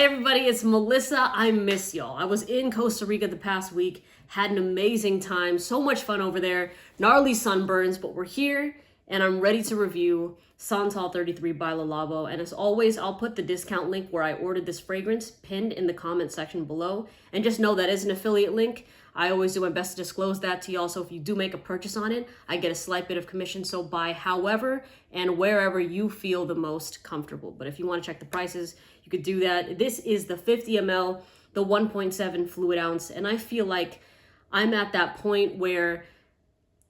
Hey everybody, it's Melissa. I miss y'all. I was in Costa Rica the past week, had an amazing time, so much fun over there, gnarly sunburns, but we're here and I'm ready to review Santal 33 by Labo. And as always, I'll put the discount link where I ordered this fragrance pinned in the comment section below. And just know that is an affiliate link. I always do my best to disclose that to y'all. So if you do make a purchase on it, I get a slight bit of commission. So buy however and wherever you feel the most comfortable. But if you want to check the prices, you could do that. This is the 50 ml, the 1.7 fluid ounce. And I feel like I'm at that point where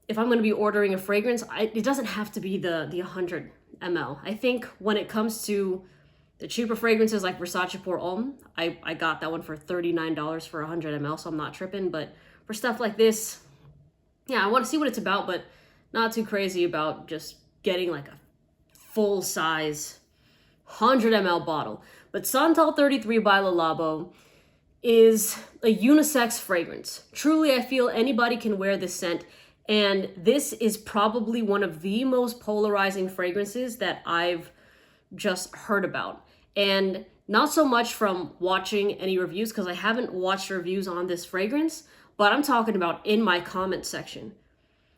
if I'm going to be ordering a fragrance, it doesn't have to be the 100 ml. I think when it comes to the cheaper fragrances like Versace Pour Homme, I got that one for $39 for 100 ml, so I'm not tripping. But for stuff like this, yeah, I want to see what it's about, but not too crazy about just getting like a full size 100 ml bottle. But Santal 33 by Labo is a unisex fragrance. Truly, I feel anybody can wear this scent. And this is probably one of the most polarizing fragrances that I've just heard about. And not so much from watching any reviews, because I haven't watched reviews on this fragrance, but I'm talking about in my comment section.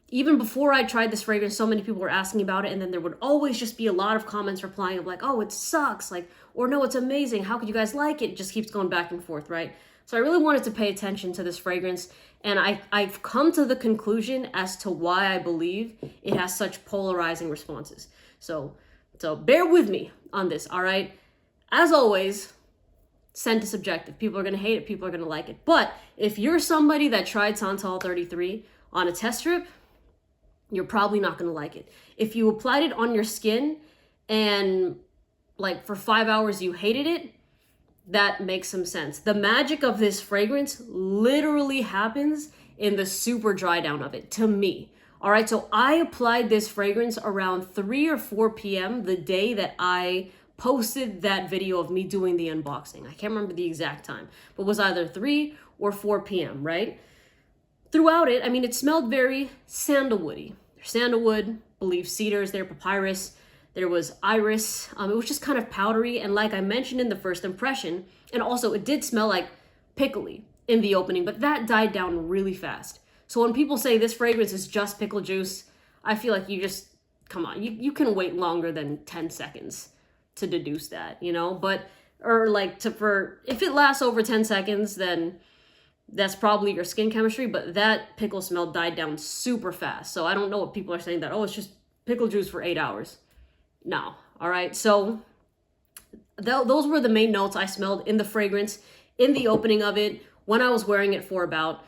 Even before I tried this fragrance, so many people were asking about it, and then there would always just be a lot of comments replying of like, oh, it sucks, like, or no, it's amazing, how could you guys like it? It just keeps going back and forth, right? So I really wanted to pay attention to this fragrance, and I've come to the conclusion as to why I believe it has such polarizing responses. So bear with me on this, all right? As always, scent is subjective. People are gonna hate it, people are gonna like it. But if you're somebody that tried Santal 33 on a test strip, you're probably not gonna like it. If you applied it on your skin and like for 5 hours you hated it, that makes some sense. The magic of this fragrance literally happens in the super dry down of it, to me. All right, so I applied this fragrance around 3 or 4 p.m. the day that I posted that video of me doing the unboxing. I can't remember the exact time, but it was either 3 or 4 p.m., right? Throughout it, I mean, it smelled very sandalwoody. There's sandalwood, believe cedars, there papyrus, there was iris. It was just kind of powdery, and like I mentioned in the first impression, and also it did smell like pickly in the opening, but that died down really fast. So when people say this fragrance is just pickle juice, I feel like you just, come on, you can wait longer than 10 seconds to deduce that, you know? But, or like if it lasts over 10 seconds, then that's probably your skin chemistry, but that pickle smell died down super fast. So I don't know what people are saying that, oh, it's just pickle juice for 8 hours. No, all right? So those were the main notes I smelled in the fragrance, in the opening of it, when I was wearing it for about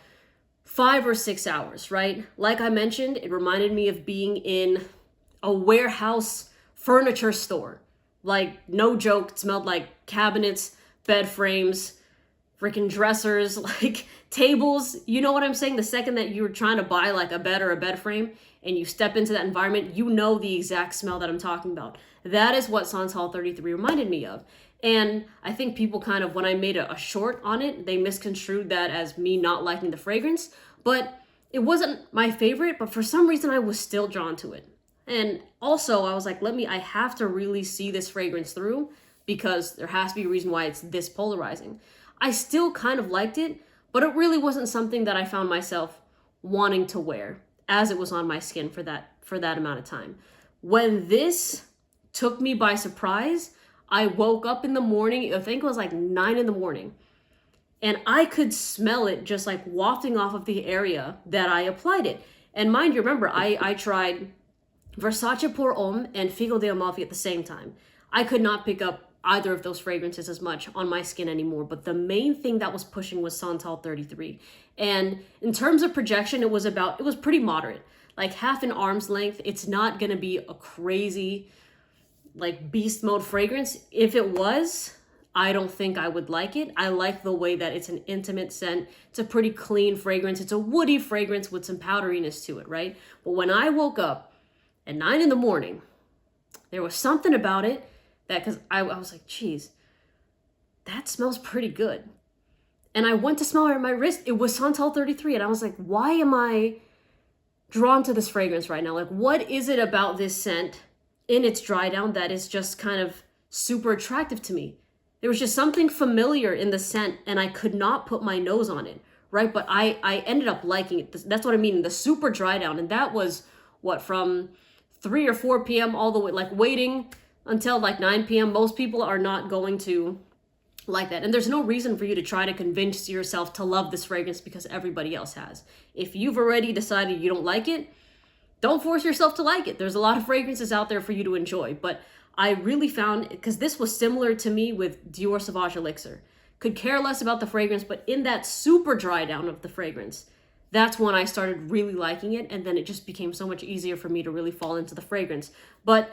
5 or 6 hours, right? Like I mentioned, it reminded me of being in a warehouse furniture store. Like, no joke, it smelled like cabinets, bed frames, freaking dressers, like tables. You know what I'm saying? The second that you're trying to buy like a bed or a bed frame and you step into that environment, you know the exact smell that I'm talking about. That is what Santal 33 reminded me of. And I think people kind of, when I made a short on it, they misconstrued that as me not liking the fragrance. But it wasn't my favorite, but for some reason I was still drawn to it. And also I was like, I have to really see this fragrance through, because there has to be a reason why it's this polarizing. I still kind of liked it, but it really wasn't something that I found myself wanting to wear as it was on my skin for that amount of time. When this took me by surprise, I woke up in the morning, I think it was like 9 in the morning, and I could smell it just like wafting off of the area that I applied it. And mind you, remember, I tried Versace Pour Homme and Figo di Amalfi at the same time. I could not pick up either of those fragrances as much on my skin anymore, but the main thing that was pushing was Santal 33. And in terms of projection, it was pretty moderate, like half an arm's length. It's not gonna be a crazy, like beast mode fragrance. If it was, I don't think I would like it. I like the way that it's an intimate scent. It's a pretty clean fragrance. It's a woody fragrance with some powderiness to it, right? But when I woke up at 9 in the morning, there was something about it that, because I was like, geez, that smells pretty good. And I went to smell it on my wrist. It was Santal 33. And I was like, why am I drawn to this fragrance right now? Like, what is it about this scent in its dry down that is just kind of super attractive to me? There was just something familiar in the scent, and I could not put my nose on it, right? But I ended up liking it. That's what I mean, the super dry down. And that was, what, from 3 or 4 p.m. all the way, like waiting until like 9 p.m. Most people are not going to like that. And there's no reason for you to try to convince yourself to love this fragrance because everybody else has. If you've already decided you don't like it, don't force yourself to like it. There's a lot of fragrances out there for you to enjoy. But I really found, because this was similar to me with Dior Sauvage Elixir. Could care less about the fragrance, but in that super dry down of the fragrance, that's when I started really liking it. And then it just became so much easier for me to really fall into the fragrance. But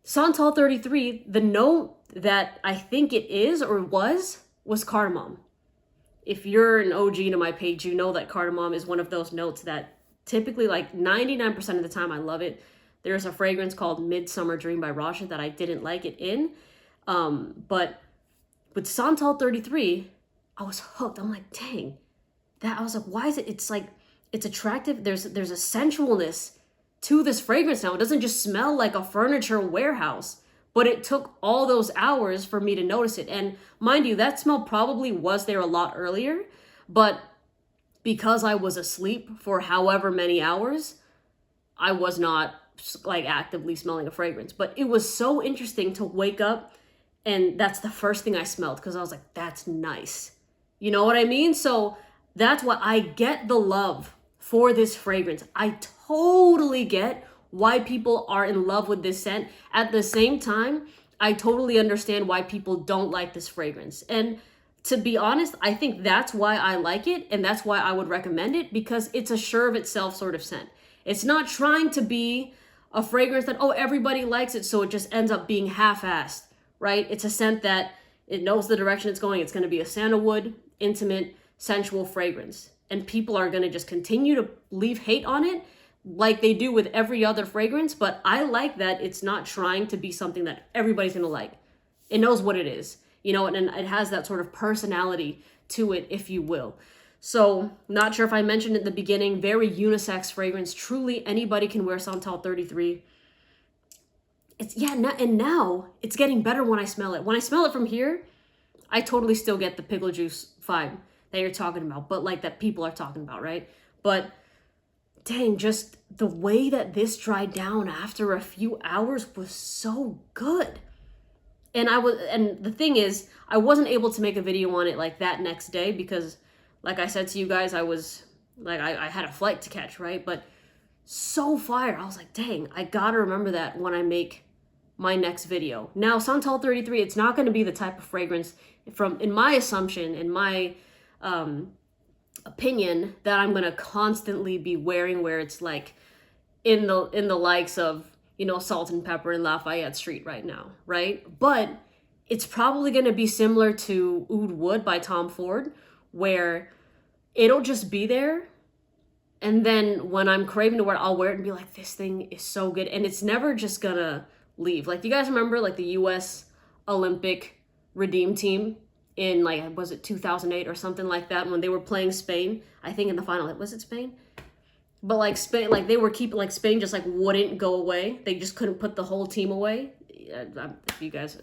Santal 33, the note that I think it is or was cardamom. If you're an OG to my page, you know that cardamom is one of those notes that typically, like 99% of the time, I love it. There's a fragrance called Midsummer Dream by Rasha that I didn't like it in. But with Santal 33, I was hooked. I'm like, dang. I was like, why is it? It's like, it's attractive. There's a sensualness to this fragrance now. It doesn't just smell like a furniture warehouse, but it took all those hours for me to notice it. And mind you, that smell probably was there a lot earlier, but because I was asleep for however many hours, I was not like actively smelling a fragrance. But it was so interesting to wake up and that's the first thing I smelled, because I was like, that's nice. You know what I mean? So that's why I get the love for this fragrance. I totally get why people are in love with this scent. At the same time, I totally understand why people don't like this fragrance. And to be honest, I think that's why I like it, and that's why I would recommend it, because it's a sure of itself sort of scent. It's not trying to be a fragrance that, oh, everybody likes it, so it just ends up being half-assed, right? It's a scent that it knows the direction it's going. It's going to be a sandalwood, intimate, sensual fragrance. And people are going to just continue to leave hate on it like they do with every other fragrance. But I like that it's not trying to be something that everybody's going to like. It knows what it is, you know, and it has that sort of personality to it, if you will. So, not sure if I mentioned it in the beginning, very unisex fragrance. Truly, anybody can wear Santal 33. And now it's getting better when I smell it. When I smell it from here, I totally still get the pickle juice vibe that you're talking about, but like that people are talking about, right? But dang, just the way that this dried down after a few hours was so good. And the thing is, I wasn't able to make a video on it like that next day because, like I said to you guys, I was like, I had a flight to catch, right? But so fire. I was like, dang, I gotta remember that when I make my next video. Now, Santal 33, it's not going to be the type of fragrance in my assumption, in my opinion, that I'm going to constantly be wearing, where it's like in the likes of, you know, Salt and Pepper and Lafayette Street right now, right? But it's probably going to be similar to Oud Wood by Tom Ford, where it'll just be there. And then when I'm craving to wear it, I'll wear it and be like, this thing is so good. And it's never just gonna leave. Like, do you guys remember like the US Olympic Redeem team in, like, was it 2008 or something like that, when they were playing Spain? I think in the final, was it Spain? But like Spain, like they were keeping, like Spain just like wouldn't go away. They just couldn't put the whole team away. If you guys,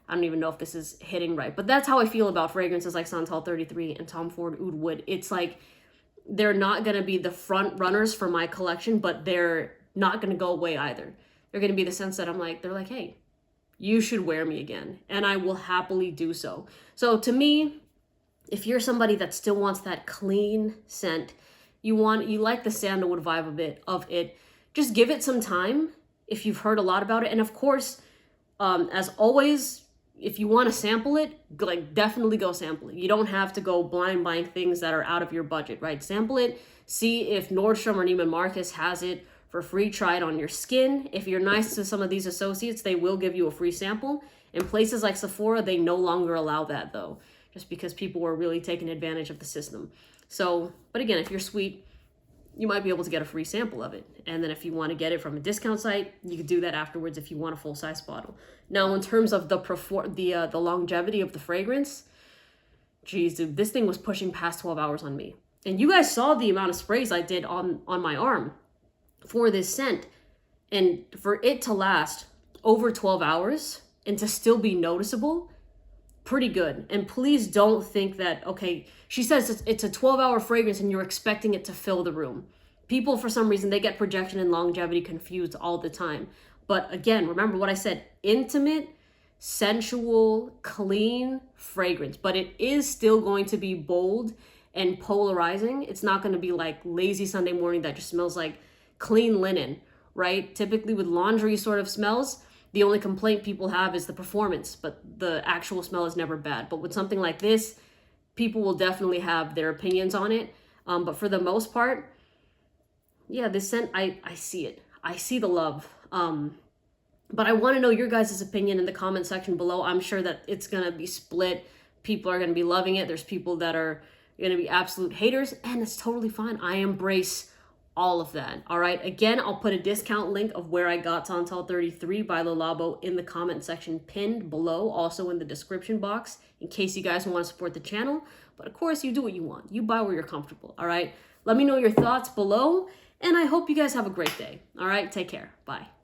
I don't even know if this is hitting right, but that's how I feel about fragrances like Santal 33 and Tom Ford Oud Wood. It's like, they're not going to be the front runners for my collection, but they're not going to go away either. They're going to be the sense that they're like, hey, you should wear me again. And I will happily do so. So to me, if you're somebody that still wants that clean scent, you like the sandalwood vibe of it, just give it some time if you've heard a lot about it. And of course, as always, if you want to sample it, like, definitely go sample it. You don't have to go blind buying things that are out of your budget, right? Sample it, see if Nordstrom or Neiman Marcus has it for free. Try it on your skin. If you're nice to some of these associates, they will give you a free sample. In places like Sephora, they no longer allow that, though, just because people were really taking advantage of the system. So, but again, if you're sweet, you might be able to get a free sample of it. And then if you want to get it from a discount site, you could do that afterwards if you want a full-size bottle. Now, in terms of the longevity of the fragrance, geez, dude, this thing was pushing past 12 hours on me. And you guys saw the amount of sprays I did on my arm for this scent. And for it to last over 12 hours and to still be noticeable, pretty good. And please don't think that, okay, she says it's a 12-hour fragrance and you're expecting it to fill the room. People, for some reason, they get projection and longevity confused all the time. But again, remember what I said, intimate, sensual, clean fragrance. But it is still going to be bold and polarizing. It's not going to be like lazy Sunday morning that just smells like clean linen, right? Typically with laundry sort of smells, the only complaint people have is the performance, but the actual smell is never bad. But with something like this, people will definitely have their opinions on it. But for the most part, yeah, this scent, I see it. I see the love. But I want to know your guys' opinion in the comment section below. I'm sure that it's going to be split. People are going to be loving it. There's people that are going to be absolute haters, and it's totally fine. I embrace all of that. All right. Again, I'll put a discount link of where I got Santal 33 by Labo in the comment section pinned below, also in the description box, in case you guys want to support the channel. But of course, you do what you want. You buy where you're comfortable. All right. Let me know your thoughts below, and I hope you guys have a great day. All right. Take care. Bye.